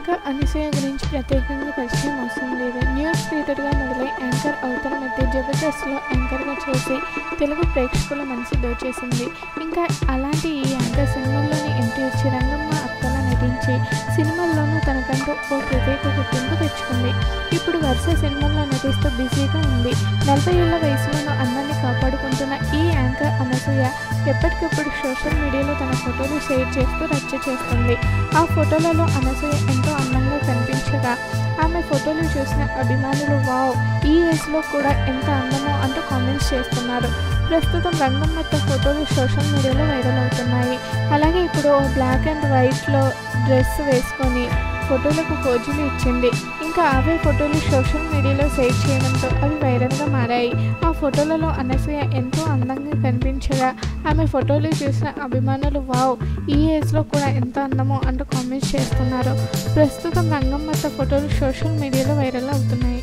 Anchor Anasuya గురించి ప్రత్యేకంగా పరిచయం అవసరం లేదు. న్యూస్ రీడర్గా మొదలై యాంకర్ అవతల మధ్య జబర్దస్త్లో యాంకర్గా చేసి తెలుగు ప్రేక్షకుల మనసు దోచేసింది. ఇంకా అలాంటి ఈ యాంకర్ సినిమాల్లోని ఎంట్రీ ఇచ్చి రంగమ్మ అక్కలా నటించి సినిమాల్లోనూ తనకంటూ ఓ ప్రత్యేక గుర్తింపు తెచ్చుకుంది. ఇప్పుడు వరుస సినిమాల్లో నటిస్తూ బిజీగా ఉంది. 40 ఏళ్ల వయసులోనూ అందాన్ని కాపాడుకుంటున్న ఈ యాంకర్ అనసూయ ఎప్పటికప్పుడు సోషల్ మీడియాలో తన ఫోటోలు షేర్ చేస్తూ రచ్చ చేస్తుంది. ఆ ఫోటోలలో అనసూయ ఎంతో అందంగా కనిపించగా ఆమె ఫోటోలు చూసిన అభిమానులు వావ్, ఈ ఏజ్లో కూడా ఎంత అందమో అంటూ కామెంట్స్ చేస్తున్నారు. ప్రస్తుతం రంగమ్మత్త ఫోటోలు సోషల్ మీడియాలో వైరల్ అవుతున్నాయి. అలాగే ఇప్పుడు ఓ బ్లాక్ అండ్ వైట్లో డ్రెస్ వేసుకొని ఫోటోలకు పోజులు ఇచ్చింది. ఇంకా అవే ఫోటోలు సోషల్ మీడియాలో షేర్ చేయడంతో అవి వైరల్గా మారాయి. ఆ ఫోటోలలో అనసూయ ఎంతో అందంగా కనిపించగా ఆమె ఫోటోలు చూసిన అభిమానులు వావ్, ఈ ఏజ్లో కూడా ఎంత అందమో అంటూ కామెంట్స్ చేస్తున్నారు. ప్రస్తుతం రంగమ్మత్త ఫోటోలు సోషల్ మీడియాలో వైరల్ అవుతున్నాయి.